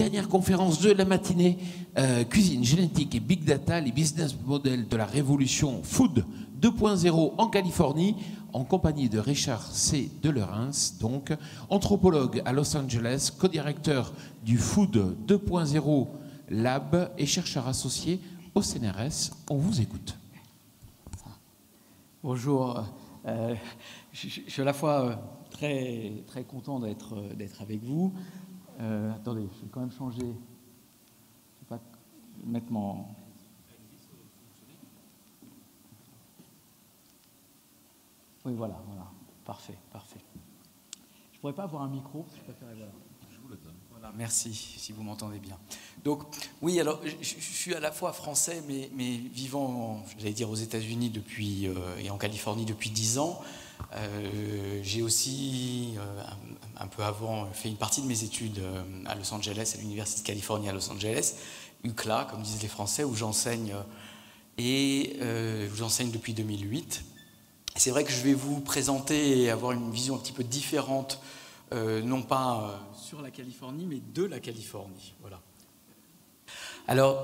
Dernière conférence de la matinée, cuisine, génétique et big data, les business models de la révolution Food 2.0 en Californie, en compagnie de Richard C. Delerens, donc anthropologue à Los Angeles, co-directeur du Food 2.0 Lab et chercheur associé au CNRS. On vous écoute. Bonjour, je suis à la fois très content d'être avec vous. Attendez, je vais quand même changer. Je ne sais pas mettre mon... Oui, voilà, parfait. Je ne pourrais pas avoir un micro, je préférais, voilà. Je vous le donne. Voilà, merci, si vous m'entendez bien. Donc, oui, alors, je suis à la fois français, mais vivant, j'allais dire, aux États-Unis depuis, et en Californie depuis 10 ans. J'ai aussi, un peu avant, fait une partie de mes études à Los Angeles, à l'Université de Californie à Los Angeles, UCLA, comme disent les Français, où j'enseigne, j'enseigne depuis 2008. C'est vrai que je vais vous présenter et avoir une vision un petit peu différente, non pas sur la Californie, mais de la Californie. Voilà. Alors,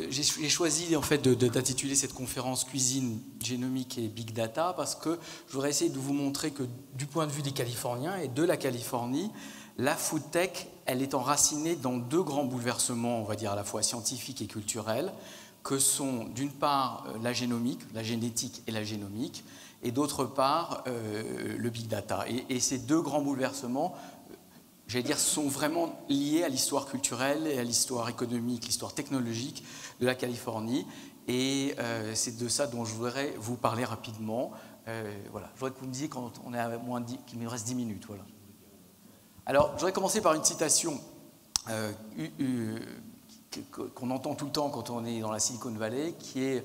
j'ai choisi en fait d'intituler cette conférence Cuisine, génomique et Big Data parce que je voudrais essayer de vous montrer que du point de vue des Californiens et de la Californie, la food tech, elle est enracinée dans deux grands bouleversements, on va dire à la fois scientifiques et culturels, que sont d'une part la génomique, la génétique et la génomique, et d'autre part le Big Data. Et ces deux grands bouleversements, j'allais dire, sont vraiment liés à l'histoire culturelle et à l'histoire économique, l'histoire technologique de la Californie. Et c'est de ça dont je voudrais vous parler rapidement. Voilà. Je voudrais que vous me disiez quand on est à moins de 10, qu'il me reste 10 minutes. Voilà. Alors, je voudrais commencer par une citation qu'on entend tout le temps quand on est dans la Silicon Valley, qui est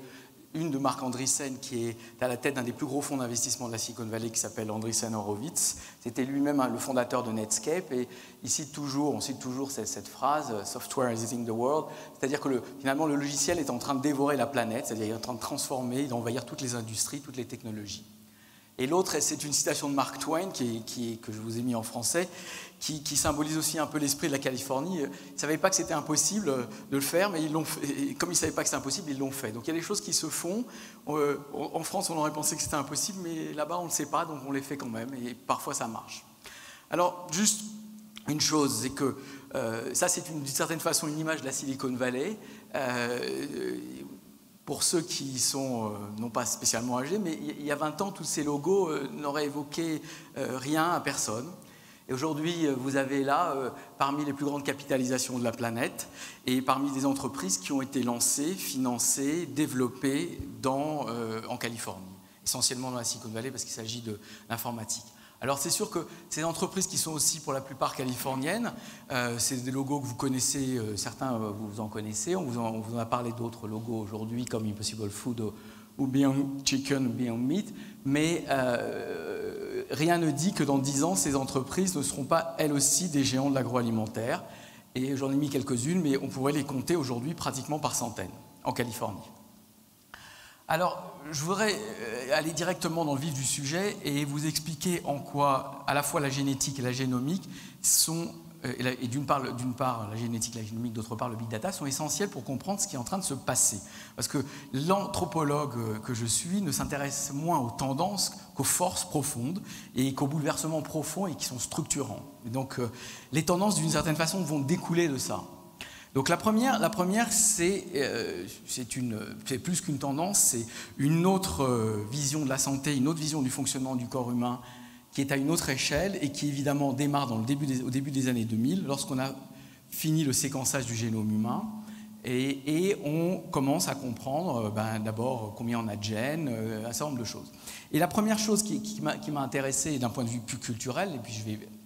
une de Marc Andreessen, qui est à la tête d'un des plus gros fonds d'investissement de la Silicon Valley, qui s'appelle Andreessen Horowitz. C'était lui-même le fondateur de Netscape, et on cite toujours cette phrase « Software is eating the world », c'est-à-dire que finalement le logiciel est en train de dévorer la planète, c'est-à-dire qu'il est en train de transformer, d'envahir toutes les industries, toutes les technologies. Et l'autre, c'est une citation de Mark Twain, que je vous ai mis en français, qui symbolise aussi un peu l'esprit de la Californie. Ils ne savaient pas que c'était impossible de le faire, mais ils l'ont fait. Et comme ils ne savaient pas que c'était impossible, ils l'ont fait. Donc il y a des choses qui se font. En France, on aurait pensé que c'était impossible, mais là-bas, on ne le sait pas, donc on les fait quand même. Et parfois, ça marche. Alors, juste une chose, c'est que ça, c'est d'une certaine façon une image de la Silicon Valley. Pour ceux qui sont non pas spécialement âgés, mais il y a 20 ans, tous ces logos n'auraient évoqué rien à personne. Et aujourd'hui, vous avez là, parmi les plus grandes capitalisations de la planète, et parmi des entreprises qui ont été lancées, financées, développées en Californie, essentiellement dans la Silicon Valley, parce qu'il s'agit d'informatique. Alors c'est sûr que ces entreprises qui sont aussi pour la plupart californiennes, c'est des logos que vous connaissez, certains vous en connaissez, on vous en a parlé d'autres logos aujourd'hui comme Impossible Food ou Beyond Chicken ou Beyond Meat, mais rien ne dit que dans 10 ans, ces entreprises ne seront pas elles aussi des géants de l'agroalimentaire. Et j'en ai mis quelques-unes, mais on pourrait les compter aujourd'hui pratiquement par centaines en Californie. Alors, je voudrais aller directement dans le vif du sujet et vous expliquer en quoi à la fois la génétique et la génomique sont, et d'une part la génétique et la génomique, d'autre part le big data, sont essentiels pour comprendre ce qui est en train de se passer. Parce que l'anthropologue que je suis ne s'intéresse moins aux tendances qu'aux forces profondes et qu'aux bouleversements profonds et qui sont structurants. Et donc, les tendances, d'une certaine façon, vont découler de ça. Donc la première c'est plus qu'une tendance, c'est une autre vision de la santé, une autre vision du fonctionnement du corps humain qui est à une autre échelle et qui évidemment démarre au début des années 2000 lorsqu'on a fini le séquençage du génome humain et on commence à comprendre d'abord combien on a de gènes, un certain nombre de choses. Et la première chose qui m'a intéressé d'un point de vue plus culturel, et puis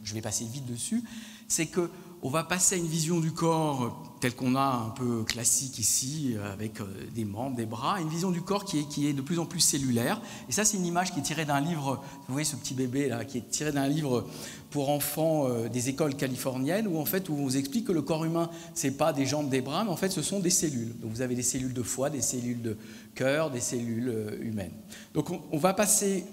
je vais passer vite dessus, c'est que on va passer à une vision du corps telle qu'on a un peu classique ici, avec des membres, des bras, à une vision du corps qui est de plus en plus cellulaire. Et ça, c'est une image qui est tirée d'un livre, vous voyez ce petit bébé là, qui est tiré d'un livre pour enfants des écoles californiennes, où en fait, où on vous explique que le corps humain, ce n'est pas des jambes, des bras, mais en fait, ce sont des cellules. Donc vous avez des cellules de foie, des cellules de cœur, des cellules humaines. Donc on va passer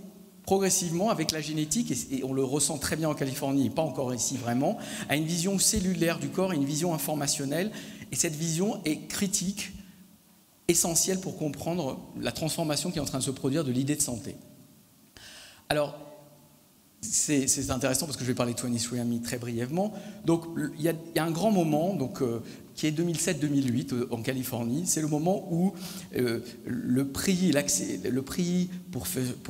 progressivement, avec la génétique, et on le ressent très bien en Californie, et pas encore ici vraiment, à une vision cellulaire du corps et une vision informationnelle. Et cette vision est critique, essentielle pour comprendre la transformation qui est en train de se produire de l'idée de santé. Alors, c'est intéressant parce que je vais parler de 23andMe très brièvement. Donc, il y a un grand moment qui est 2007-2008 en Californie. C'est le moment où le prix pour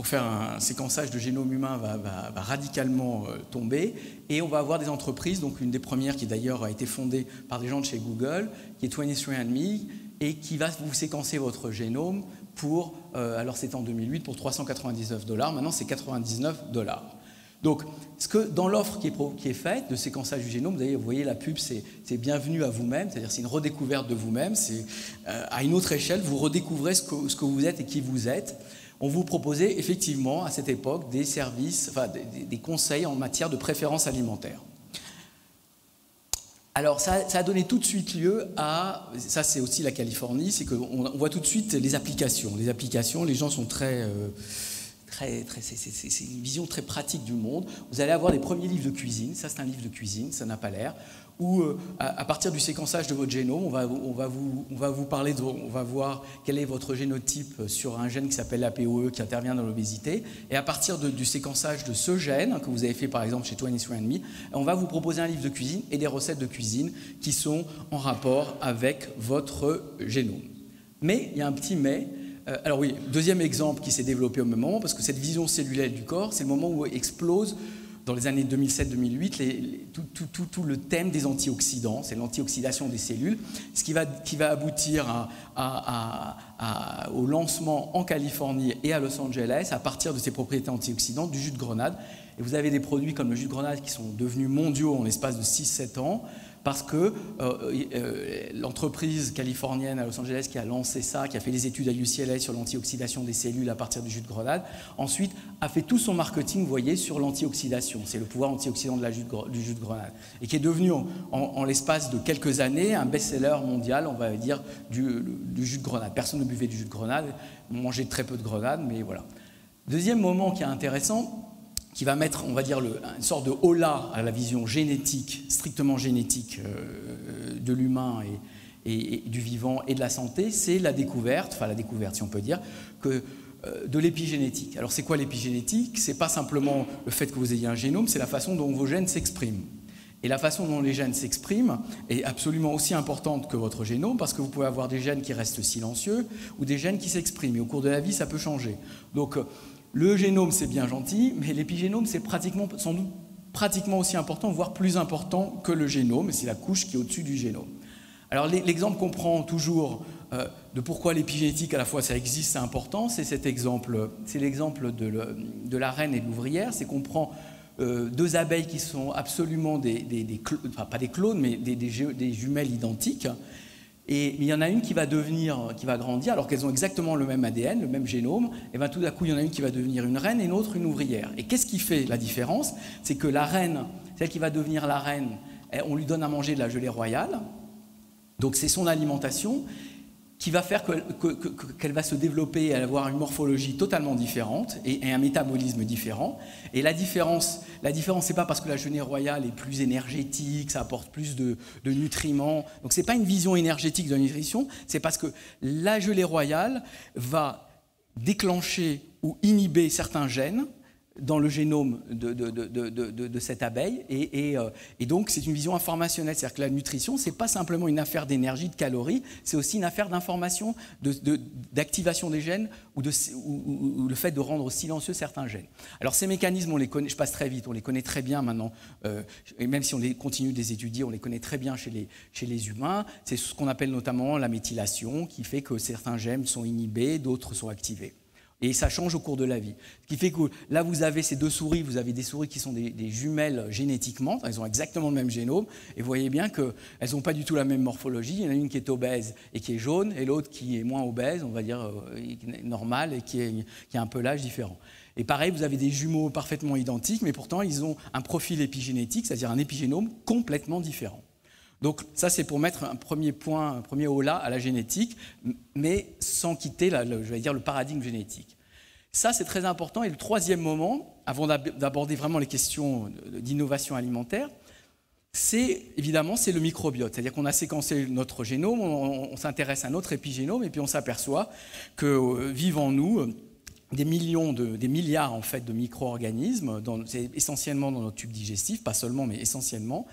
faire un séquençage de génome humain va radicalement tomber. Et on va avoir des entreprises, donc une des premières qui d'ailleurs a été fondée par des gens de chez Google, qui est 23andMe, et qui va vous séquencer votre génome pour, alors c'était en 2008, pour $399. Maintenant, c'est $99. Donc, dans l'offre qui est faite de séquençage du génome, vous voyez la pub, c'est bienvenue à vous-même, c'est-à-dire c'est une redécouverte de vous-même, c'est à une autre échelle, vous redécouvrez ce que vous êtes et qui vous êtes. On vous proposait effectivement à cette époque des services, enfin des conseils en matière de préférence alimentaire. Alors ça a donné tout de suite lieu à, ça c'est aussi la Californie, c'est qu'on voit tout de suite les applications. Les applications, les gens sont c'est une vision très pratique du monde. Vous allez avoir les premiers livres de cuisine, ça c'est un livre de cuisine, ça n'a pas l'air, où à partir du séquençage de votre génome, on va vous parler, on va voir quel est votre génotype sur un gène qui s'appelle l'APOE qui intervient dans l'obésité, et à partir du séquençage de ce gène, que vous avez fait par exemple chez 23andMe, on va vous proposer un livre de cuisine et des recettes de cuisine qui sont en rapport avec votre génome. Mais, il y a un petit mais. Alors oui, deuxième exemple qui s'est développé au même moment, parce que cette vision cellulaire du corps, c'est le moment où explose, dans les années 2007-2008, tout le thème des antioxydants, c'est l'antioxydation des cellules, ce qui va aboutir au lancement en Californie et à Los Angeles, à partir de ces propriétés antioxydantes, du jus de grenade. Et vous avez des produits comme le jus de grenade qui sont devenus mondiaux en l'espace de 6-7 ans, parce que l'entreprise californienne à Los Angeles qui a lancé ça, qui a fait les études à UCLA sur l'antioxydation des cellules à partir du jus de grenade, ensuite a fait tout son marketing, vous voyez, sur l'antioxydation. C'est le pouvoir antioxydant du jus de grenade. Et qui est devenu, en l'espace de quelques années, un best-seller mondial, on va dire, du jus de grenade. Personne ne buvait du jus de grenade, mangeait très peu de grenade, mais voilà. Deuxième moment qui est intéressant, qui va mettre, on va dire, une sorte de holà à la vision génétique, strictement génétique de l'humain et du vivant et de la santé, c'est la découverte si on peut dire, de l'épigénétique. Alors c'est quoi l'épigénétique? C'est pas simplement le fait que vous ayez un génome, c'est la façon dont vos gènes s'expriment. Et la façon dont les gènes s'expriment est absolument aussi importante que votre génome, parce que vous pouvez avoir des gènes qui restent silencieux ou des gènes qui s'expriment. Et au cours de la vie, ça peut changer. Donc, le génome, c'est bien gentil, mais l'épigénome, c'est sans doute pratiquement aussi important, voire plus important que le génome, et c'est la couche qui est au-dessus du génome. Alors l'exemple qu'on prend toujours de pourquoi l'épigénétique, à la fois ça existe, c'est important, c'est cet exemple, c'est l'exemple de la reine et de l'ouvrière, c'est qu'on prend deux abeilles qui sont absolument enfin, pas des clones, mais des jumelles identiques. Et il y en a une qui va grandir, alors qu'elles ont exactement le même ADN, le même génome, et bien tout d'un coup, il y en a une qui va devenir une reine et une autre une ouvrière. Et qu'est-ce qui fait la différence? C'est que la reine, celle qui va devenir la reine, on lui donne à manger de la gelée royale, donc c'est son alimentation, qui va faire qu'elle va se développer et avoir une morphologie totalement différente et un métabolisme différent. Et la différence, c'est pas parce que la gelée royale est plus énergétique, ça apporte plus de nutriments. Donc c'est pas une vision énergétique de la nutrition, c'est parce que la gelée royale va déclencher ou inhiber certains gènes dans le génome de cette abeille, et donc c'est une vision informationnelle, c'est-à-dire que la nutrition, c'est pas simplement une affaire d'énergie, de calories, c'est aussi une affaire d'information, d'activation des gènes ou le fait de rendre silencieux certains gènes. Alors ces mécanismes, on les connaît, je passe très vite, on les connaît très bien maintenant, et même si on continue de les étudier, on les connaît très bien chez les humains. C'est ce qu'on appelle notamment la méthylation, qui fait que certains gènes sont inhibés, d'autres sont activés. Et ça change au cours de la vie. Ce qui fait que là, vous avez ces deux souris, vous avez des souris qui sont des jumelles génétiquement, elles ont exactement le même génome, et vous voyez bien qu'elles n'ont pas du tout la même morphologie. Il y en a une qui est obèse et qui est jaune, et l'autre qui est moins obèse, on va dire normale, et qui a un pelage différent. Et pareil, vous avez des jumeaux parfaitement identiques, mais pourtant, ils ont un profil épigénétique, c'est-à-dire un épigénome complètement différent. Donc ça, c'est pour mettre un premier point, un premier holà à la génétique, mais sans quitter le paradigme génétique. Ça, c'est très important. Et le troisième moment, avant d'aborder vraiment les questions d'innovation alimentaire, c'est évidemment le microbiote. C'est-à-dire qu'on a séquencé notre génome, on s'intéresse à notre épigénome, et puis on s'aperçoit que vivent en nous des milliards en fait, de micro-organismes, essentiellement dans notre tube digestif, pas seulement, mais essentiellement,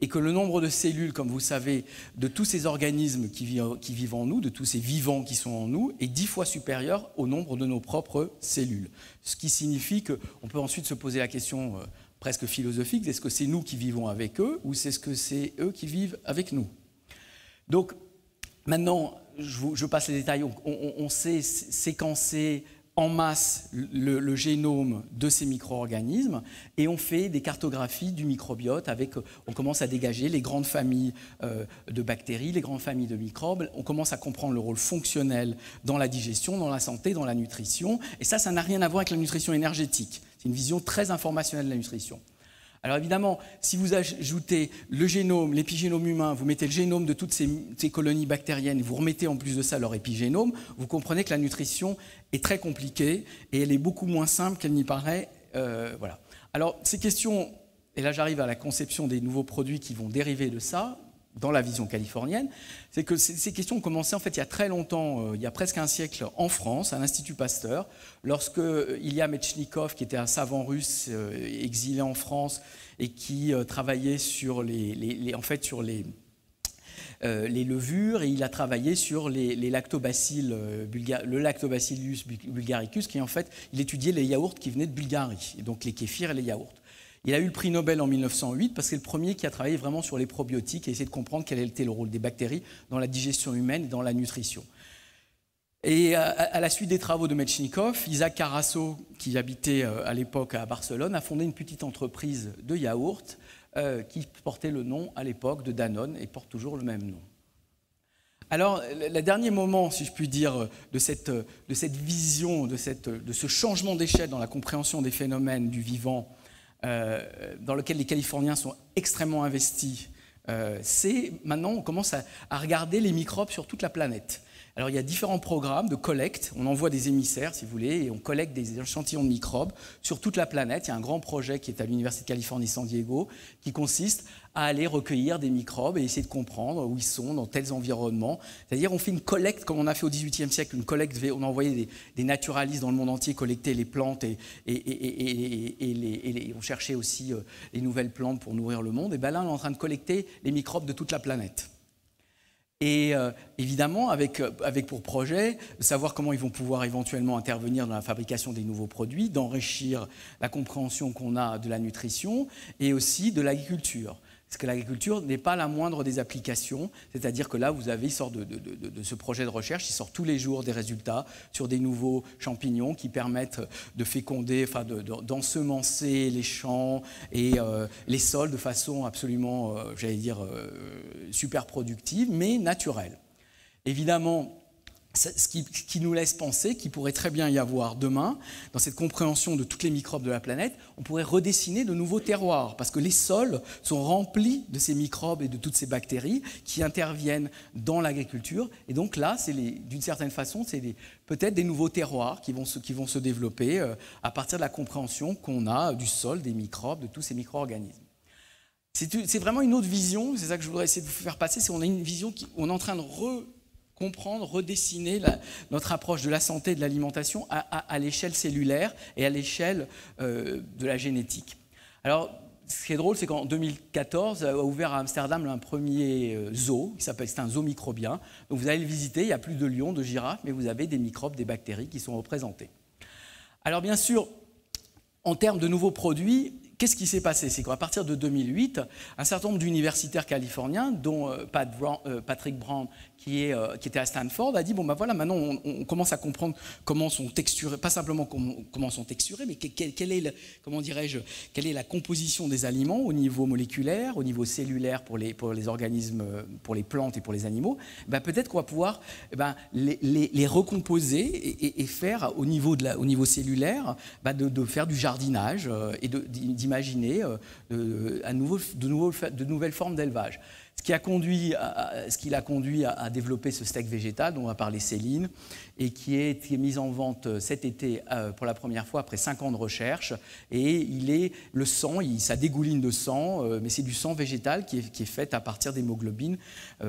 et que le nombre de cellules, comme vous savez, de tous ces organismes qui vivent en nous, de tous ces vivants qui sont en nous, est 10 fois supérieur au nombre de nos propres cellules. Ce qui signifie qu'on peut ensuite se poser la question presque philosophique, est-ce que c'est nous qui vivons avec eux, ou est-ce que c'est eux qui vivent avec nous? Donc, maintenant, je passe les détails, on sait séquencer en masse le génome de ces micro-organismes et on fait des cartographies du microbiote on commence à dégager les grandes familles de bactéries, les grandes familles de microbes, on commence à comprendre le rôle fonctionnel dans la digestion, dans la santé, dans la nutrition, et ça n'a rien à voir avec la nutrition énergétique, c'est une vision très informationnelle de la nutrition. Alors évidemment, si vous ajoutez le génome, l'épigénome humain, vous mettez le génome de toutes ces colonies bactériennes, et vous remettez en plus de ça leur épigénome, vous comprenez que la nutrition est très compliquée et elle est beaucoup moins simple qu'elle n'y paraît. Voilà. Alors ces questions, et là j'arrive à la conception des nouveaux produits qui vont dériver de ça, dans la vision californienne, c'est que ces questions ont commencé en fait il y a très longtemps, il y a presque un siècle en France, à l'Institut Pasteur, lorsque Ilya Metchnikov, qui était un savant russe exilé en France et qui travaillait sur les levures, et il a travaillé sur les lactobacilles, le Lactobacillus bulgaricus, qui en fait, il étudiait les yaourts qui venaient de Bulgarie, et donc les kéfirs et les yaourts. Il a eu le prix Nobel en 1908 parce que c'est le premier qui a travaillé vraiment sur les probiotiques et essayé de comprendre quel était le rôle des bactéries dans la digestion humaine et dans la nutrition. Et à la suite des travaux de Metchnikov, Isaac Carasso, qui habitait à l'époque à Barcelone, a fondé une petite entreprise de yaourt qui portait le nom à l'époque de Danone et porte toujours le même nom. Alors, le dernier moment, si je puis dire, de cette vision, de ce changement d'échelle dans la compréhension des phénomènes du vivant, dans lequel les Californiens sont extrêmement investis, c'est maintenant on commence à regarder les microbes sur toute la planète. Alors il y a différents programmes de collecte, on envoie des émissaires si vous voulez, et on collecte des échantillons de microbes sur toute la planète. Il y a un grand projet qui est à l'Université de Californie San Diego qui consiste à aller recueillir des microbes et essayer de comprendre où ils sont dans tels environnements. C'est-à-dire on fait une collecte, comme on a fait au XVIIIe siècle, une collecte, on a envoyé des naturalistes dans le monde entier collecter les plantes et on cherchait aussi les nouvelles plantes pour nourrir le monde. Et bien là on est en train de collecter les microbes de toute la planète. Et évidemment, avec pour projet de savoir comment ils vont pouvoir éventuellement intervenir dans la fabrication des nouveaux produits, d'enrichir la compréhension qu'on a de la nutrition et aussi de l'agriculture. Parce que l'agriculture n'est pas la moindre des applications, c'est-à-dire que là, vous avez, il sort de ce projet de recherche, il sort tous les jours des résultats sur des nouveaux champignons qui permettent de féconder, enfin d'ensemencer les champs et les sols de façon absolument, j'allais dire, super productive, mais naturelle. Évidemment, ce qui nous laisse penser qu'il pourrait très bien y avoir demain, dans cette compréhension de toutes les microbes de la planète, on pourrait redessiner de nouveaux terroirs, parce que les sols sont remplis de ces microbes et de toutes ces bactéries qui interviennent dans l'agriculture. Et donc là, d'une certaine façon, c'est peut-être des nouveaux terroirs qui vont se développer à partir de la compréhension qu'on a du sol, des microbes, de tous ces micro-organismes. C'est vraiment une autre vision, c'est ça que je voudrais essayer de vous faire passer, c'est qu'on a une vision on est en train de comprendre, redessiner notre approche de la santé et de l'alimentation à l'échelle cellulaire et à l'échelle de la génétique. Alors, ce qui est drôle, c'est qu'en 2014, a ouvert à Amsterdam un premier zoo, c'est un zoo microbien. Donc vous allez le visiter, il n'y a plus de lions, de girafes, mais vous avez des microbes, des bactéries qui sont représentés. Alors bien sûr, en termes de nouveaux produits, qu'est-ce qui s'est passé? C'est qu'à partir de 2008, un certain nombre d'universitaires californiens, dont Patrick Brown, qui était à Stanford, a dit bon ben voilà, maintenant on commence à comprendre comment sont texturés, pas simplement comment sont texturés, mais quelle est la composition des aliments au niveau moléculaire, au niveau cellulaire pour les organismes, pour les plantes et pour les animaux. Ben peut-être qu'on va pouvoir les recomposer et faire au niveau cellulaire, de faire du jardinage et d'imaginer de nouvelles formes d'élevage. ce qui l'a conduit à développer ce steak végétal dont va parler Céline et qui est mis en vente cet été pour la première fois après 5 ans de recherche. Et il est le sang, ça dégouline de sang, mais c'est du sang végétal qui est fait à partir d'hémoglobine,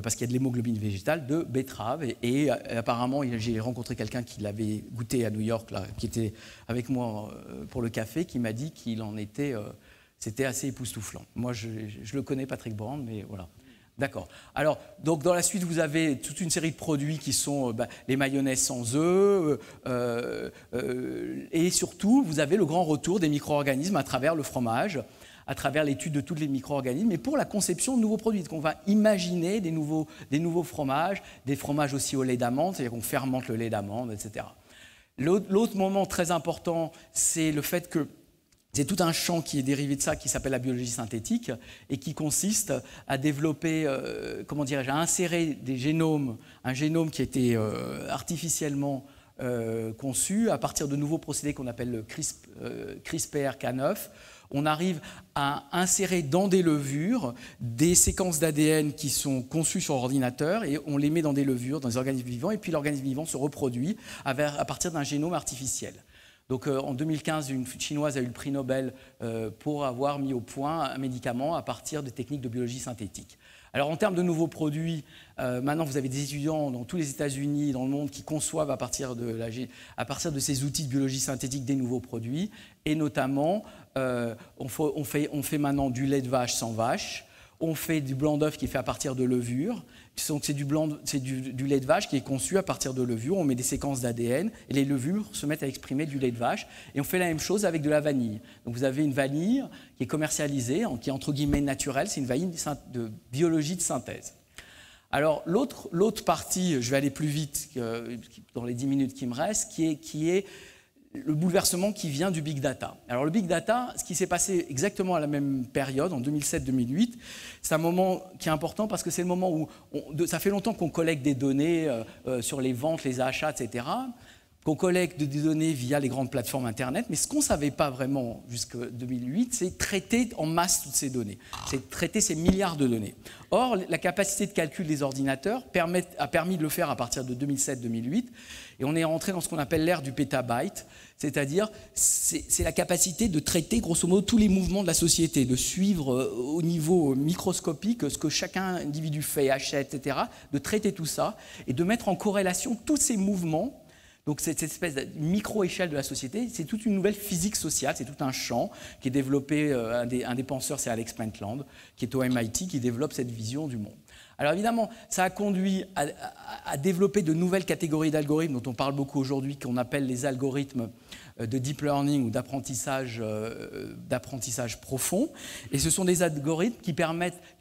parce qu'il y a de l'hémoglobine végétale de betterave. Et apparemment, j'ai rencontré quelqu'un qui l'avait goûté à New York, là, qui était avec moi pour le café, qui m'a dit qu'il en était... c'était assez époustouflant. Moi, je le connais, Patrick Brand, mais voilà. D'accord. Alors, donc dans la suite, vous avez toute une série de produits qui sont les mayonnaises sans œufs, et surtout, vous avez le grand retour des micro-organismes à travers le fromage, à travers l'étude de tous les micro-organismes, mais pour la conception de nouveaux produits. Donc, on va imaginer des nouveaux fromages, des fromages aussi au lait d'amande, c'est-à-dire qu'on fermente le lait d'amande, etc. L'autre moment très important, c'est le fait que c'est tout un champ qui est dérivé de ça, qui s'appelle la biologie synthétique, et qui consiste à développer, à insérer des génomes, un génome qui a été artificiellement conçu à partir de nouveaux procédés qu'on appelle le CRISPR-Cas9. On arrive à insérer dans des levures des séquences d'ADN qui sont conçues sur ordinateur et on les met dans des levures, dans des organismes vivants, et puis l'organisme vivant se reproduit à partir d'un génome artificiel. Donc, en 2015, une Chinoise a eu le prix Nobel pour avoir mis au point un médicament à partir de techniques de biologie synthétique. Alors, en termes de nouveaux produits, maintenant, vous avez des étudiants dans tous les États-Unis, dans le monde, qui conçoivent à partir de ces outils de biologie synthétique des nouveaux produits. Et notamment, on fait maintenant du lait de vache sans vache. On fait du blanc d'œuf qui est fait à partir de levure. C'est du lait de vache qui est conçu à partir de levure. On met des séquences d'ADN et les levures se mettent à exprimer du lait de vache. Et on fait la même chose avec de la vanille. Donc vous avez une vanille qui est commercialisée, qui est entre guillemets naturelle. C'est une vanille de biologie de synthèse. Alors l'autre partie, je vais aller plus vite dans les 10 minutes qui me restent, qui est le bouleversement qui vient du big data. Alors le big data, ce qui s'est passé exactement à la même période, en 2007-2008, c'est un moment qui est important parce que c'est le moment où, ça fait longtemps qu'on collecte des données sur les ventes, les achats, etc., qu'on collecte des données via les grandes plateformes Internet, mais ce qu'on ne savait pas vraiment jusqu'en 2008, c'est traiter en masse toutes ces données, c'est traiter ces milliards de données. Or, la capacité de calcul des ordinateurs a permis de le faire à partir de 2007-2008, et on est rentré dans ce qu'on appelle l'ère du pétabyte, c'est-à-dire c'est la capacité de traiter grosso modo tous les mouvements de la société, de suivre au niveau microscopique ce que chacun individu fait, achète, etc., de traiter tout ça et de mettre en corrélation tous ces mouvements. Donc cette espèce de micro-échelle de la société, c'est toute une nouvelle physique sociale, c'est tout un champ qui est développé, un des penseurs c'est Alex Pentland, qui est au MIT, qui développe cette vision du monde. Alors évidemment, ça a conduit à développer de nouvelles catégories d'algorithmes dont on parle beaucoup aujourd'hui, qu'on appelle les algorithmes de deep learning ou d'apprentissage profond. Et ce sont des algorithmes qui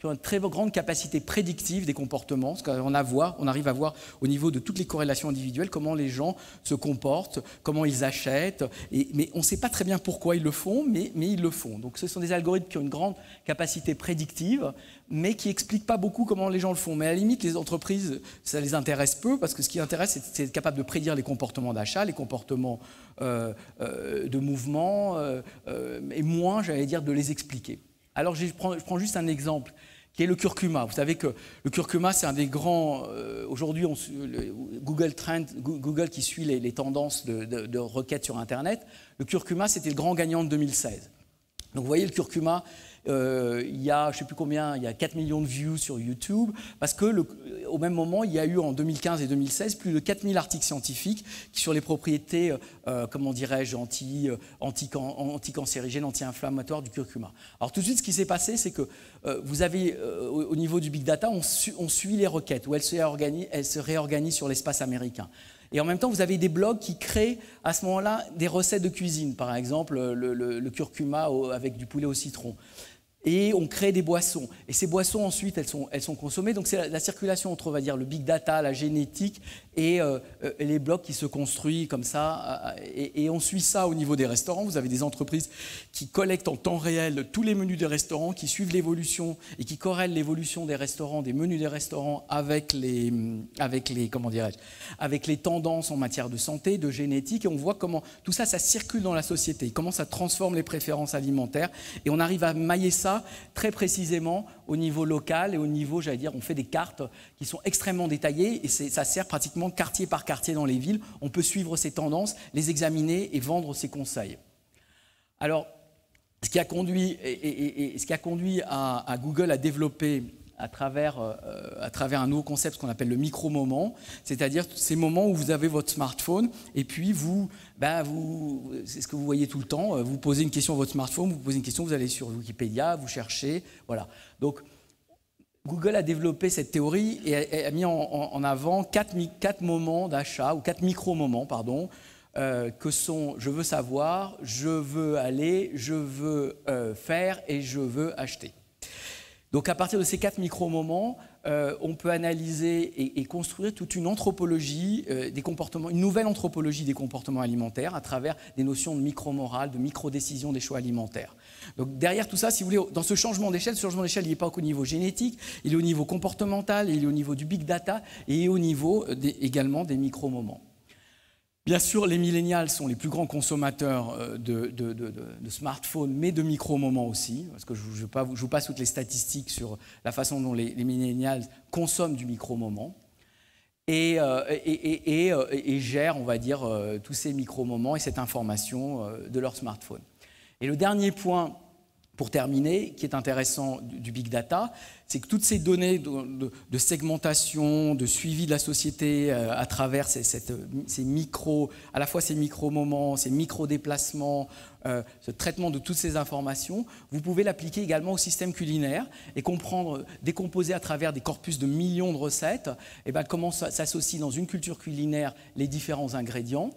ont une très grande capacité prédictive des comportements, parce qu'on arrive à voir au niveau de toutes les corrélations individuelles comment les gens se comportent, comment ils achètent, mais on ne sait pas très bien pourquoi ils le font, mais ils le font. Donc ce sont des algorithmes qui ont une grande capacité prédictive, mais qui n'expliquent pas beaucoup comment les gens le font. Mais à la limite, les entreprises, ça les intéresse peu, parce que ce qui intéresse, c'est d'être capable de prédire les comportements d'achat, les comportements de mouvement, et moins, j'allais dire, de les expliquer. Alors je prends juste un exemple, qui est le curcuma. Vous savez que le curcuma, c'est un des grands... Aujourd'hui, Google Trend, Google qui suit les tendances de requêtes sur Internet, le curcuma, c'était le grand gagnant de 2016. Donc vous voyez, le curcuma, il y a, je ne sais plus combien, il y a 4 millions de views sur YouTube, parce qu'au même moment, il y a eu en 2015 et 2016 plus de 4000 articles scientifiques sur les propriétés, comment dirais-je, anticancérigènes, anti-inflammatoires du curcuma. Alors tout de suite, ce qui s'est passé, c'est que vous avez, au niveau du big data, on suit les requêtes, où elles se réorganisent sur l'espace américain. Et en même temps, vous avez des blogs qui créent à ce moment-là des recettes de cuisine, par exemple le curcuma avec du poulet au citron. Et on crée des boissons. Et ces boissons, ensuite, elles sont consommées. Donc c'est la circulation entre, on va dire, le big data, la génétique et les blogs qui se construisent comme ça. Et on suit ça au niveau des restaurants. Vous avez des entreprises qui collectent en temps réel tous les menus des restaurants, qui suivent l'évolution et qui corrèlent l'évolution des restaurants, des menus des restaurants avec les tendances en matière de santé, de génétique. Et on voit comment tout ça, ça circule dans la société, comment ça transforme les préférences alimentaires. Et on arrive à mailler ça ça très précisément au niveau local et au niveau, j'allais dire, on fait des cartes qui sont extrêmement détaillées et ça sert pratiquement quartier par quartier dans les villes. On peut suivre ces tendances, les examiner et vendre ses conseils. Alors, ce qui a conduit à Google à développer à travers un nouveau concept, ce qu'on appelle le micro-moment, c'est-à-dire ces moments où vous avez votre smartphone et puis c'est ce que vous voyez tout le temps, vous posez une question à votre smartphone, vous posez une question, vous allez sur Wikipédia, vous cherchez, voilà. Donc, Google a développé cette théorie et a mis en avant quatre moments d'achat, ou 4 micro-moments, pardon, que sont « je veux savoir »,« je veux aller »,« je veux faire » et « je veux acheter ». Donc à partir de ces 4 micro-moments, on peut analyser et construire toute une anthropologie des comportements, une nouvelle anthropologie des comportements alimentaires à travers des notions de micro-morale, de micro-décision des choix alimentaires. Donc derrière tout ça, si vous voulez, dans ce changement d'échelle, il n'est pas qu'au niveau génétique, il est au niveau comportemental, il est au niveau du big data et au niveau également des micro-moments. Bien sûr, les millénials sont les plus grands consommateurs de smartphones, mais de micro-moments aussi, parce que je ne joue pas toutes les statistiques sur la façon dont les millénials consomment du micro-moment et gèrent, on va dire, tous ces micro-moments et cette information de leur smartphone. Et le dernier point, pour terminer, qui est intéressant du big data, c'est que toutes ces données de segmentation, de suivi de la société à travers ces micro, à la fois ces micro-moments, ces micro-déplacements, ce traitement de toutes ces informations, vous pouvez l'appliquer également au système culinaire et comprendre, décomposer à travers des corpus de millions de recettes, et comment s'associent dans une culture culinaire les différents ingrédients.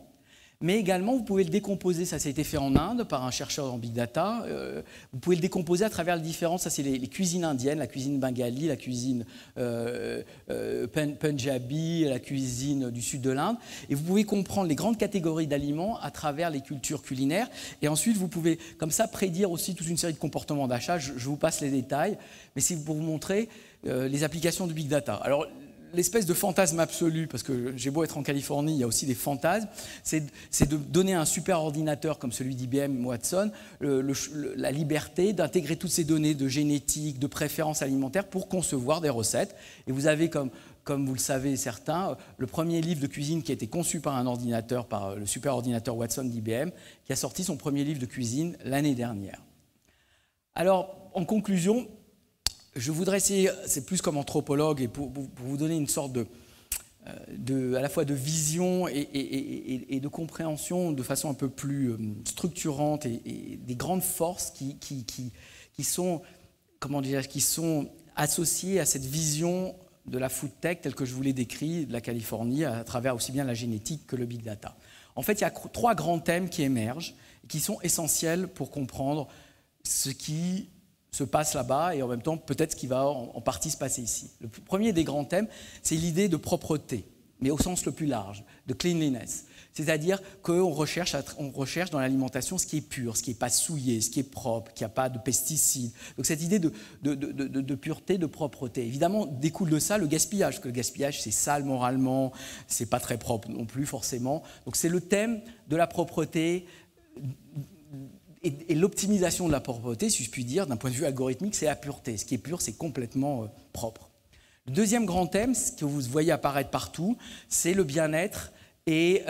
Mais également, vous pouvez le décomposer, ça a été fait en Inde par un chercheur en Big Data, vous pouvez le décomposer à travers les différentes, ça c'est les cuisines indiennes, la cuisine bengali, la cuisine punjabi, la cuisine du sud de l'Inde, et vous pouvez comprendre les grandes catégories d'aliments à travers les cultures culinaires, et ensuite vous pouvez comme ça prédire aussi toute une série de comportements d'achat, je vous passe les détails, mais c'est pour vous montrer les applications du Big Data. Alors, l'espèce de fantasme absolu, parce que j'ai beau être en Californie, il y a aussi des fantasmes, c'est de donner à un super ordinateur comme celui d'IBM Watson la liberté d'intégrer toutes ces données de génétique, de préférences alimentaires pour concevoir des recettes. Et vous avez, comme vous le savez certains, le premier livre de cuisine qui a été conçu par un ordinateur, par le super ordinateur Watson d'IBM, qui a sorti son premier livre de cuisine l'année dernière. Alors, en conclusion, je voudrais essayer, c'est plus comme anthropologue, et pour vous donner une sorte à la fois de vision et de compréhension de façon un peu plus structurante et des grandes forces qui sont associées à cette vision de la food tech telle que je vous l'ai décrit de la Californie à travers aussi bien la génétique que le big data. En fait, il y a 3 grands thèmes qui émergent et qui sont essentiels pour comprendre ce qui se passe là-bas et en même temps peut-être ce qui va en partie se passer ici. Le premier des grands thèmes, c'est l'idée de propreté, mais au sens le plus large, de cleanliness. C'est-à-dire qu'on recherche dans l'alimentation ce qui est pur, ce qui n'est pas souillé, ce qui est propre, qui n'a pas de pesticides. Donc cette idée de pureté, de propreté. Évidemment, découle de ça le gaspillage, parce que le gaspillage c'est sale moralement, c'est pas très propre non plus forcément. Donc c'est le thème de la propreté, et l'optimisation de la propreté, si je puis dire, d'un point de vue algorithmique, c'est la pureté. Ce qui est pur, c'est complètement propre. Le deuxième grand thème, ce que vous voyez apparaître partout, c'est le bien-être et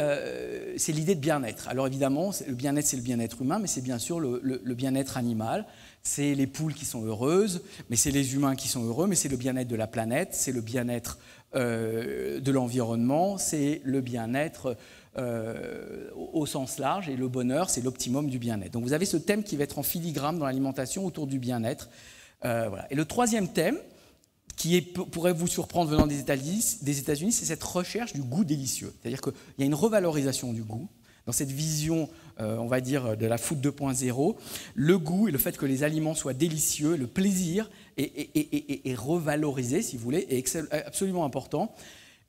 c'est l'idée de bien-être. Alors évidemment, le bien-être, c'est le bien-être humain, mais c'est bien sûr le bien-être animal. C'est les poules qui sont heureuses, mais c'est les humains qui sont heureux, mais c'est le bien-être de la planète, c'est le bien-être de l'environnement, c'est le bien-être au sens large, et le bonheur, c'est l'optimum du bien-être. Donc vous avez ce thème qui va être en filigrane dans l'alimentation autour du bien-être. Voilà. Et le troisième thème, qui pourrait vous surprendre venant des États-Unis, c'est cette recherche du goût délicieux. C'est-à-dire qu'il y a une revalorisation du goût. Dans cette vision, on va dire, de la food 2.0, le goût et le fait que les aliments soient délicieux, le plaisir est revalorisé, si vous voulez, est absolument important.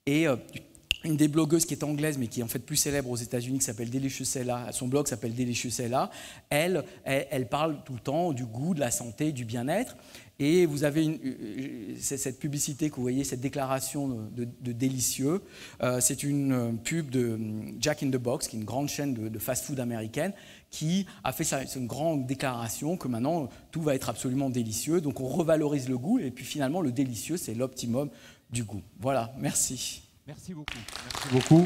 Et une des blogueuses qui est anglaise, mais qui est en fait plus célèbre aux États-Unis, qui s'appelle Delicious Ella, son blog s'appelle Delicious Ella, elle parle tout le temps du goût, de la santé, du bien-être. Et vous avez cette publicité que vous voyez, cette déclaration de délicieux. C'est une pub de Jack in the Box, qui est une grande chaîne de fast-food américaine, qui a fait une grande déclaration que maintenant tout va être absolument délicieux. Donc on revalorise le goût et puis finalement le délicieux, c'est l'optimum du goût. Voilà, merci. Merci beaucoup. Merci beaucoup.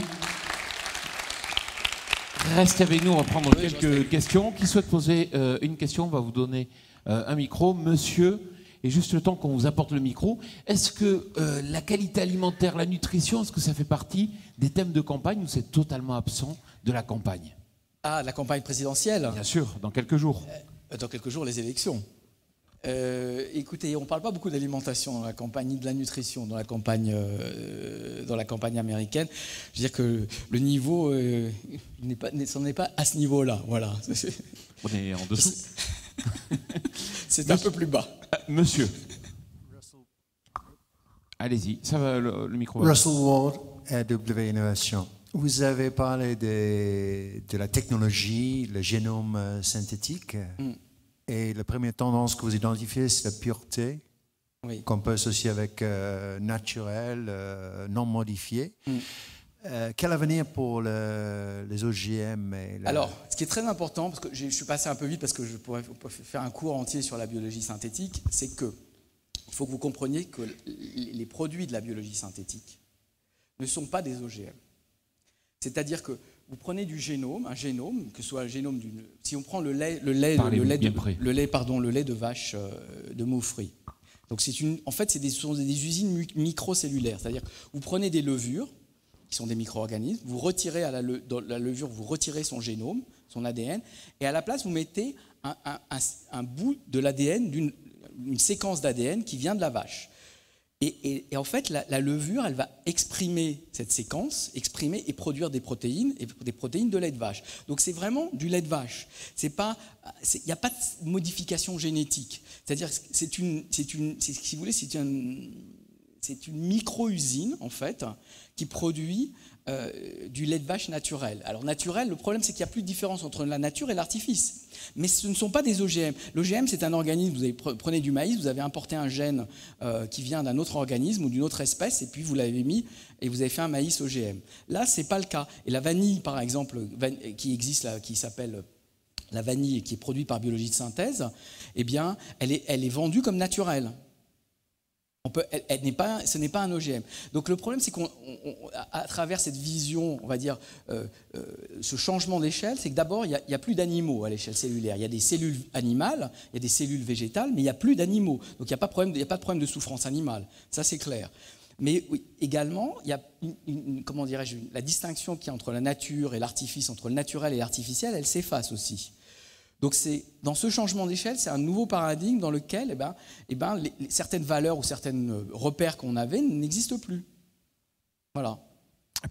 Restez avec nous, on va prendre quelques questions. Qui souhaite poser une question, on va vous donner un micro. Monsieur, et juste le temps qu'on vous apporte le micro, est-ce que la qualité alimentaire, la nutrition, est-ce que ça fait partie des thèmes de campagne ou c'est totalement absent de la campagne? Ah, la campagne présidentielle? Bien sûr, dans quelques jours. Dans quelques jours, les élections. Écoutez, on ne parle pas beaucoup d'alimentation dans la campagne, ni de la nutrition dans la campagne américaine. Je veux dire que le niveau n'en est pas à ce niveau-là. Voilà. On est en dessous. C'est un peu plus bas. Monsieur. Allez-y, ça va, le micro. Russell Ward, AW Innovation. Vous avez parlé de la technologie, le génome synthétique. Et la première tendance que vous identifiez, c'est la pureté, qu'on peut associer avec naturel, non modifié. Quel avenir pour les OGM Alors, ce qui est très important, parce que je suis passé un peu vite parce que je pourrais faire un cours entier sur la biologie synthétique, c'est qu'il faut que vous compreniez que les produits de la biologie synthétique ne sont pas des OGM. C'est-à-dire que vous prenez du génome, un génome, que ce soit le génome d'une... Si on prend le lait de vache de Maufrey. Donc en fait, ce sont des usines microcellulaires. C'est-à-dire que vous prenez des levures, qui sont des micro-organismes, vous retirez dans la levure, vous retirez son génome, son ADN, et à la place, vous mettez un bout de l'ADN, une séquence d'ADN qui vient de la vache. Et en fait, la levure, elle va exprimer cette séquence, exprimer et produire des protéines de lait de vache. Donc c'est vraiment du lait de vache. Il n'y a pas de modification génétique. C'est-à-dire, c'est une micro-usine, en fait, qui produit du lait de vache naturel. Alors naturel, le problème, c'est qu'il n'y a plus de différence entre la nature et l'artifice. Mais ce ne sont pas des OGM. L'OGM, c'est un organisme, vous prenez du maïs, vous avez importé un gène qui vient d'un autre organisme ou d'une autre espèce, et puis vous l'avez mis et vous avez fait un maïs OGM. Là, ce n'est pas le cas. Et la vanille, par exemple, qui existe là, qui s'appelle la vanille et qui est produite par biologie de synthèse, eh bien, elle est vendue comme naturelle. Ce n'est pas un OGM. Donc le problème, c'est qu'à travers cette vision, on va dire, ce changement d'échelle, c'est que d'abord, il n'y a plus d'animaux à l'échelle cellulaire. Il y a des cellules animales, il y a des cellules végétales, mais il n'y a plus d'animaux. Donc il n'y a pas de problème de souffrance animale. Ça, c'est clair. Mais oui, également, il y a comment dirais-je, la distinction qu'il y a entre la nature et l'artifice, entre le naturel et l'artificiel, elle s'efface aussi. Donc dans ce changement d'échelle, c'est un nouveau paradigme dans lequel certaines valeurs ou certains repères qu'on avait n'existent plus. Voilà.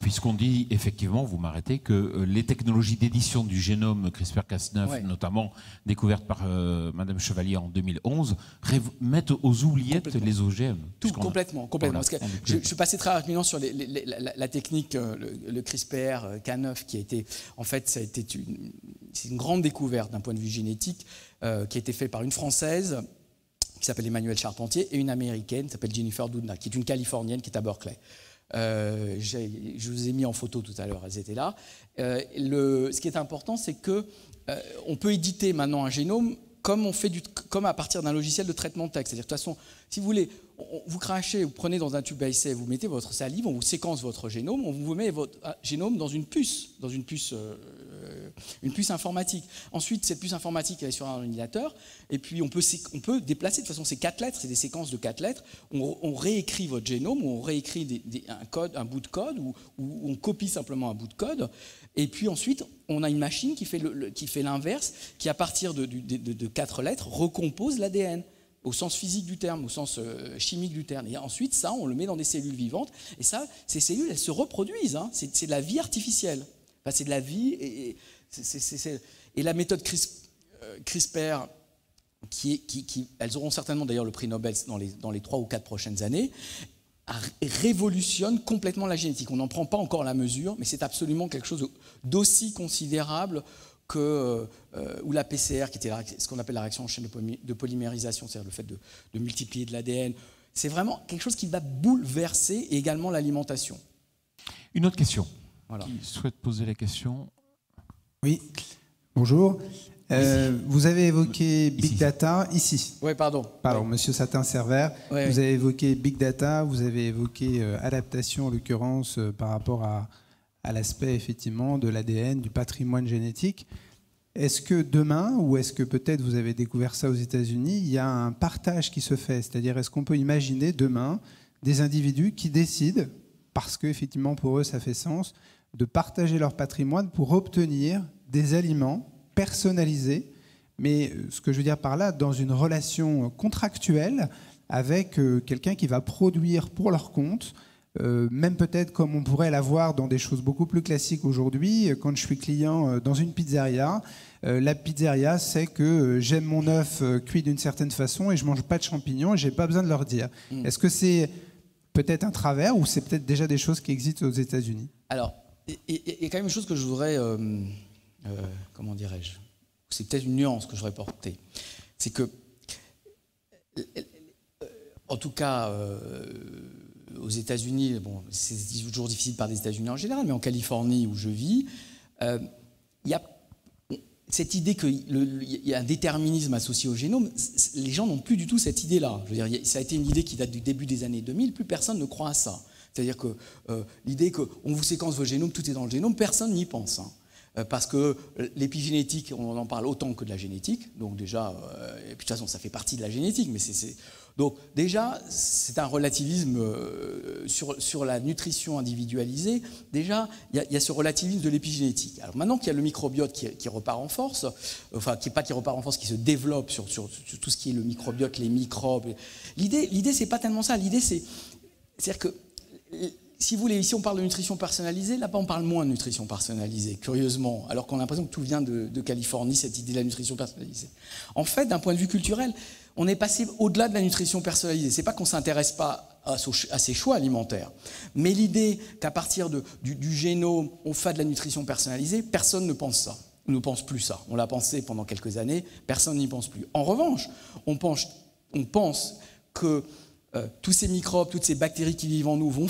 Puisqu'on dit, effectivement, vous m'arrêtez, que les technologies d'édition du génome CRISPR-Cas9, notamment découvertes par Madame Chevalier en 2011, mettent aux oubliettes les OGM. Complètement. Parce que je suis passé très rapidement sur la technique, le CRISPR-Cas9, qui a été, en fait, c'est une grande découverte d'un point de vue génétique, qui a été faite par une Française qui s'appelle Emmanuelle Charpentier et une Américaine qui s'appelle Jennifer Doudna, qui est une Californienne qui est à Berkeley. Je vous ai mis en photo tout à l'heure, elles étaient là. Ce qui est important, c'est qu'on peut éditer maintenant un génome comme à partir d'un logiciel de traitement de texte. C'est-à-dire de toute façon, si vous voulez, vous crachez, vous prenez dans un tube à essai, vous mettez votre salive, on vous séquence votre génome, on vous met votre génome dans une puce informatique. Ensuite, cette puce informatique, elle est sur un ordinateur, et puis on peut déplacer, de toute façon, c'est 4 lettres, c'est des séquences de 4 lettres, on réécrit votre génome, ou on réécrit un bout de code, ou on copie simplement un bout de code, et puis ensuite, on a une machine qui fait l'inverse, qui à partir de 4 lettres recompose l'ADN, au sens physique du terme, au sens chimique du terme. Et ensuite, ça, on le met dans des cellules vivantes, et ça, ces cellules, elles se reproduisent, hein. C'est de la vie artificielle. Enfin, c'est de la vie, et la méthode CRISPR, elles auront certainement d'ailleurs le prix Nobel dans les 3 ou 4 prochaines années, révolutionne complètement la génétique. On n'en prend pas encore la mesure, mais c'est absolument quelque chose d'aussi considérable ou la PCR, qui était ce qu'on appelle la réaction en chaîne de polymérisation, c'est-à-dire le fait de multiplier de l'ADN. C'est vraiment quelque chose qui va bouleverser également l'alimentation. Une autre question. Voilà. Qui souhaite poser la question? Oui, bonjour. Vous avez évoqué Big Data ici. Oui, pardon. Pardon, Monsieur Satin-Servert. Oui, vous avez évoqué Big Data, vous avez évoqué adaptation, en l'occurrence, par rapport à l'aspect, effectivement, de l'ADN, du patrimoine génétique. Est-ce que demain, ou est-ce que peut-être vous avez découvert ça aux États-Unis, il y a un partage qui se fait? C'est-à-dire, est-ce qu'on peut imaginer demain des individus qui décident, parce qu'effectivement, pour eux, ça fait sens, de partager leur patrimoine pour obtenir des aliments personnalisés, mais ce que je veux dire par là, dans une relation contractuelle avec quelqu'un qui va produire pour leur compte, même peut-être comme on pourrait l'avoir dans des choses beaucoup plus classiques aujourd'hui. Quand je suis client dans une pizzeria, la pizzeria sait que j'aime mon œuf cuit d'une certaine façon et je ne mange pas de champignons et je n'ai pas besoin de leur dire. Est-ce que c'est peut-être un travers ou c'est peut-être déjà des choses qui existent aux États-Unis? Alors, il y a quand même une chose que je voudrais, comment dirais-je, c'est peut-être une nuance que je voudrais porter. C'est que, en tout cas, aux États-Unis, bon, c'est toujours difficile de parler des États-Unis en général, mais en Californie où je vis, il y a cette idée qu'il y a un déterminisme associé au génome. Les gens n'ont plus du tout cette idée-là. Je veux dire, ça a été une idée qui date du début des années 2000, plus personne ne croit à ça. C'est-à-dire que l'idée qu'on vous séquence votre génome, tout est dans le génome, personne n'y pense. Parce que l'épigénétique, on en parle autant que de la génétique, donc déjà, et puis de toute façon ça fait partie de la génétique, mais donc déjà c'est un relativisme sur la nutrition individualisée. Déjà il y a ce relativisme de l'épigénétique. Alors maintenant qu'il y a le microbiote qui repart en force, enfin qui repart en force, qui se développe sur tout ce qui est le microbiote, les microbes. L'idée c'est pas tellement ça. L'idée c'est-à-dire que si vous voulez, ici on parle de nutrition personnalisée, là-bas on parle moins de nutrition personnalisée, curieusement, alors qu'on a l'impression que tout vient de Californie, cette idée de la nutrition personnalisée. En fait, d'un point de vue culturel, on est passé au-delà de la nutrition personnalisée. C'est pas qu'on ne s'intéresse pas à ses choix alimentaires, mais l'idée qu'à partir du génome, on fait de la nutrition personnalisée, personne ne pense ça. On ne pense plus ça. On l'a pensé pendant quelques années, personne n'y pense plus. En revanche, on pense que tous ces microbes, toutes ces bactéries qui vivent en nous vont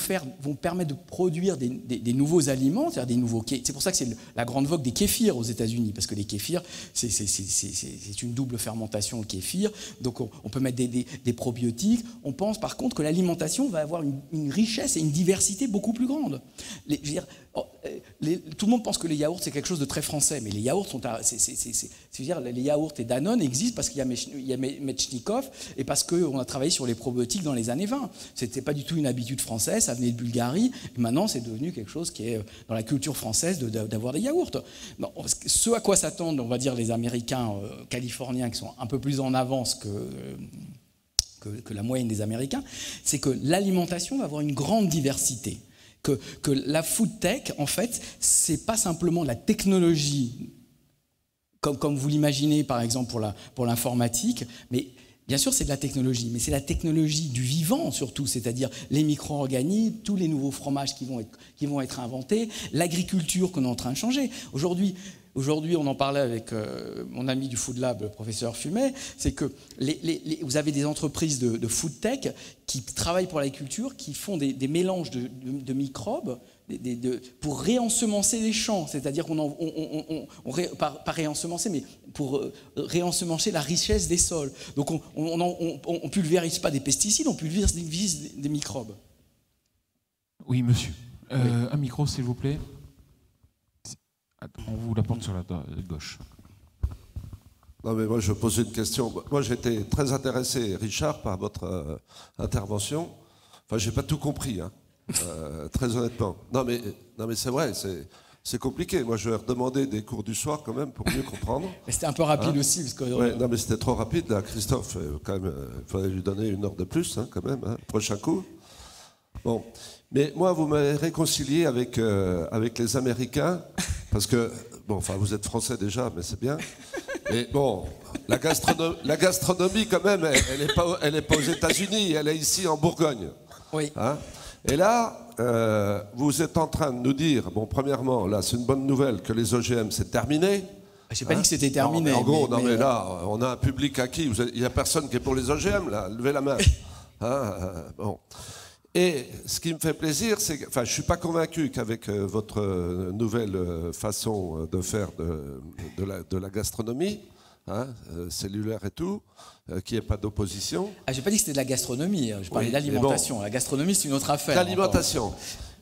permettre de produire des nouveaux aliments, c'est-à-dire des nouveaux kéfirs. C'est pour ça que c'est la grande vogue des kéfirs aux États-Unis, parce que les kéfirs, c'est une double fermentation, le kéfir. Donc on peut mettre des probiotiques. On pense par contre que l'alimentation va avoir une richesse et une diversité beaucoup plus grande. Je veux dire, tout le monde pense que les yaourts c'est quelque chose de très français, mais les yaourts les yaourts et Danone existent parce qu'il y a Metchnikov et parce qu'on a travaillé sur les probiotiques dans les années 20. C'était pas du tout une habitude française, ça venait de Bulgarie, et maintenant c'est devenu quelque chose qui est dans la culture française d'avoir des yaourts. Non, ce à quoi s'attendent, on va dire, les Américains californiens qui sont un peu plus en avance que la moyenne des Américains, c'est que l'alimentation va avoir une grande diversité. Que la food tech, en fait, c'est pas simplement la technologie, comme vous l'imaginez, par exemple, pour l'informatique, mais bien sûr, c'est de la technologie, mais c'est la technologie du vivant, surtout, c'est-à-dire les micro-organismes, tous les nouveaux fromages qui vont être inventés, l'agriculture qu'on est en train de changer. Aujourd'hui, on en parlait avec mon ami du Food Lab, le professeur Fumet, c'est que vous avez des entreprises de food tech qui travaillent pour l'agriculture, qui font des mélanges de microbes pour réensemencer les champs, c'est-à-dire pas réensemencer, mais pour réensemencer la richesse des sols. Donc on pulvérise pas des pesticides, on pulvérise des microbes. Oui, monsieur. Oui. Un micro, s'il vous plaît. On vous l'apporte sur la gauche. Non, mais moi, je pose une question. Moi, j'étais très intéressé, Richard, par votre intervention. Enfin, j'ai pas tout compris, hein, très honnêtement. Non, mais c'est vrai, c'est compliqué. Moi, je vais redemander des cours du soir quand même pour mieux comprendre. C'était un peu rapide aussi. Parce que, ouais, non, mais c'était trop rapide, là. Christophe, quand même, il fallait lui donner 1 heure de plus, hein, quand même, hein, prochain coup. Bon. Mais moi, vous m'avez réconcilié avec les Américains, parce que, bon, enfin, vous êtes français déjà, mais c'est bien. Mais bon, la gastronomie, quand même, elle est pas aux États-Unis, elle est ici en Bourgogne. Oui. Hein? Et là, vous êtes en train de nous dire, bon, premièrement, là, c'est une bonne nouvelle que les OGM, c'est terminé. Je n'ai pas dit que c'était terminé. Non, en gros, mais là, on a un public acquis. Il n'y a personne qui est pour les OGM, là. Levez la main. Bon. Et ce qui me fait plaisir, c'est que je ne suis pas convaincu qu'avec votre nouvelle façon de faire de la gastronomie, cellulaire et tout, qu'il n'y ait pas d'opposition. Je n'ai pas dit que c'était de la gastronomie, je parlais d'alimentation. Bon, la gastronomie, c'est une autre affaire. L'alimentation.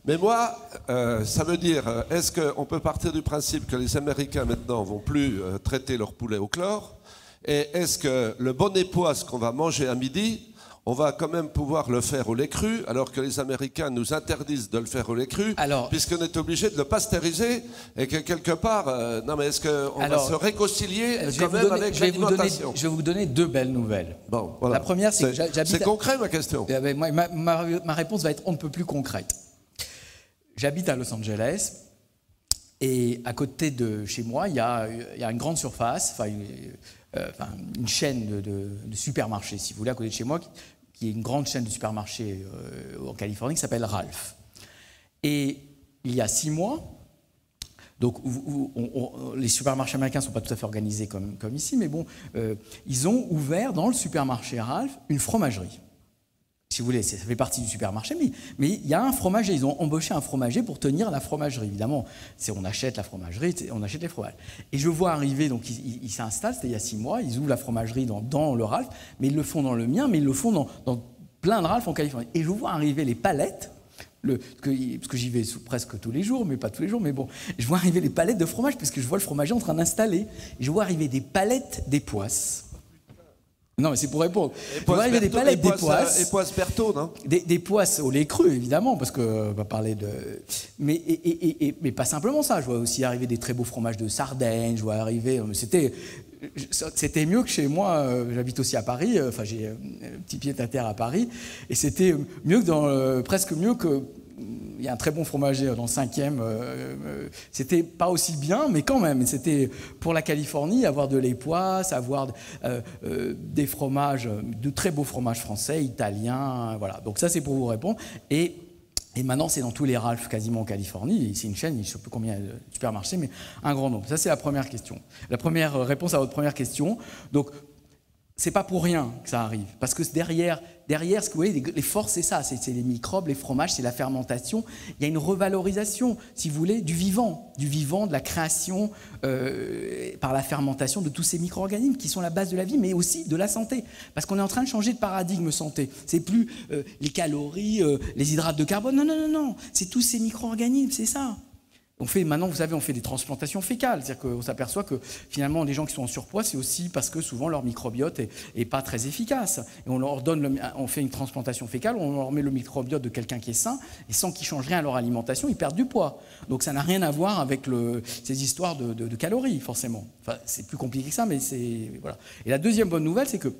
Mais moi, ça veut dire, est-ce qu'on peut partir du principe que les Américains maintenant vont plus traiter leur poulet au chlore? Et est-ce que le bonnet poisse qu'on va manger à midi, on va quand même pouvoir le faire au lait cru, alors que les Américains nous interdisent de le faire au lait cru, puisqu'on est obligé de le pasteuriser, et que quelque part, non mais est-ce qu'on va se réconcilier quand même avec l'alimentation? Je vais vous donner 2 belles nouvelles. Bon, voilà. La première, c'est que j'habite... C'est concret ma question. Ma réponse va être on ne peut plus concrète. J'habite à Los Angeles, et à côté de chez moi, il y a une grande surface, une chaîne de supermarchés, si vous voulez, à côté de chez moi, qui est une grande chaîne de supermarchés en Californie qui s'appelle Ralph. Et il y a 6 mois, donc les supermarchés américains ne sont pas tout à fait organisés comme ici, mais bon, ils ont ouvert dans le supermarché Ralph une fromagerie. Si vous voulez, ça fait partie du supermarché, mais il y a un fromager. Ils ont embauché un fromager pour tenir la fromagerie. Évidemment, on achète la fromagerie, on achète les fromages. Et je vois arriver, donc ils s'installent, c'était il y a 6 mois, ils ouvrent la fromagerie dans le Ralph, mais ils le font dans le mien, mais ils le font dans plein de Ralph en Californie. Et je vois arriver les palettes, parce que j'y vais presque tous les jours, mais pas tous les jours, mais bon, je vois arriver les palettes de fromage, parce que je vois le fromager en train d'installer. Je vois arriver des palettes d'époisses. Non, mais c'est pour répondre. Il va arriver des palettes d'époisses. Époisses Berthaud, non? Des poisses au lait cru, évidemment, parce qu'on va parler de... Mais pas simplement ça. Je vois aussi arriver des très beaux fromages de Sardaigne. Je vois arriver... C'était mieux que chez moi. J'habite aussi à Paris. Enfin, j'ai un petit pied-à-terre à Paris. Et c'était mieux que presque mieux que... Il y a un très bon fromager dans le 5e. C'était pas aussi bien, mais quand même. C'était pour la Californie, avoir de l'époisse, avoir des fromages, de très beaux fromages français, italiens. Voilà. Donc ça, c'est pour vous répondre. Et maintenant, c'est dans tous les Ralph quasiment en Californie. C'est une chaîne, je ne sais plus combien de supermarchés, mais un grand nombre. Ça, c'est la première question. La première réponse à votre première question. Donc, c'est pas pour rien que ça arrive, parce que derrière ce que vous voyez, les forces, c'est ça, c'est les microbes, les fromages, c'est la fermentation. Il y a une revalorisation, si vous voulez, du vivant, de la création par la fermentation de tous ces micro-organismes qui sont la base de la vie, mais aussi de la santé. Parce qu'on est en train de changer de paradigme santé. C'est plus les calories, les hydrates de carbone, non, c'est tous ces micro-organismes, c'est ça. Maintenant, vous savez, on fait des transplantations fécales, c'est-à-dire qu'on s'aperçoit que finalement, les gens qui sont en surpoids, c'est aussi parce que souvent leur microbiote est pas très efficace. Et on fait une transplantation fécale, on leur met le microbiote de quelqu'un qui est sain, et sans qu'ils changent rien à leur alimentation, ils perdent du poids. Donc ça n'a rien à voir avec ces histoires de calories, forcément. Enfin, c'est plus compliqué que ça, mais c'est... Voilà. Et la deuxième bonne nouvelle, c'est que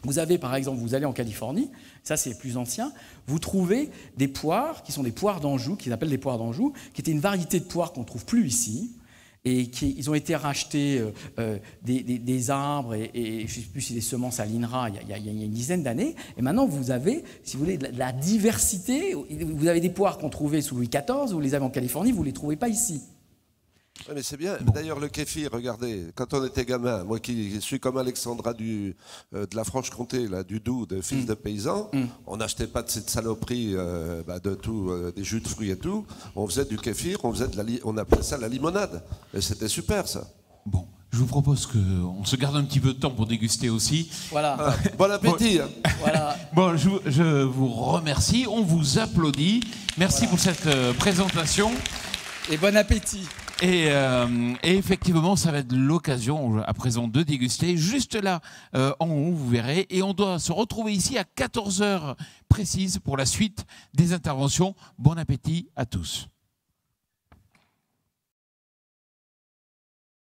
vous avez, par exemple, vous allez en Californie, ça c'est plus ancien, vous trouvez des poires qui sont des poires d'Anjou, qui s'appellent des poires d'Anjou, qui étaient une variété de poires qu'on ne trouve plus ici, et ils ont été rachetés des arbres et je ne sais plus si des semences à l'INRA il y a une dizaine d'années. Et maintenant, vous avez, si vous voulez, de la diversité. Vous avez des poires qu'on trouvait sous Louis XIV, vous les avez en Californie, vous ne les trouvez pas ici. Oui, mais c'est bien. D'ailleurs, le kéfir, regardez, quand on était gamin, moi qui suis comme Alexandra de la Franche-Comté, là, du Doubs, de fils de paysan, on n'achetait pas de cette saloperie de tout, des jus de fruits et tout. On faisait du kéfir, on appelait ça la limonade. Et c'était super, ça. Bon, je vous propose qu'on se garde un petit peu de temps pour déguster aussi. Voilà. Bon appétit. Voilà. Bon, je vous remercie, on vous applaudit. Merci pour cette présentation. Et bon appétit. Et effectivement, ça va être l'occasion à présent de déguster. Juste là, en haut, vous verrez. Et on doit se retrouver ici à 14h précises pour la suite des interventions. Bon appétit à tous.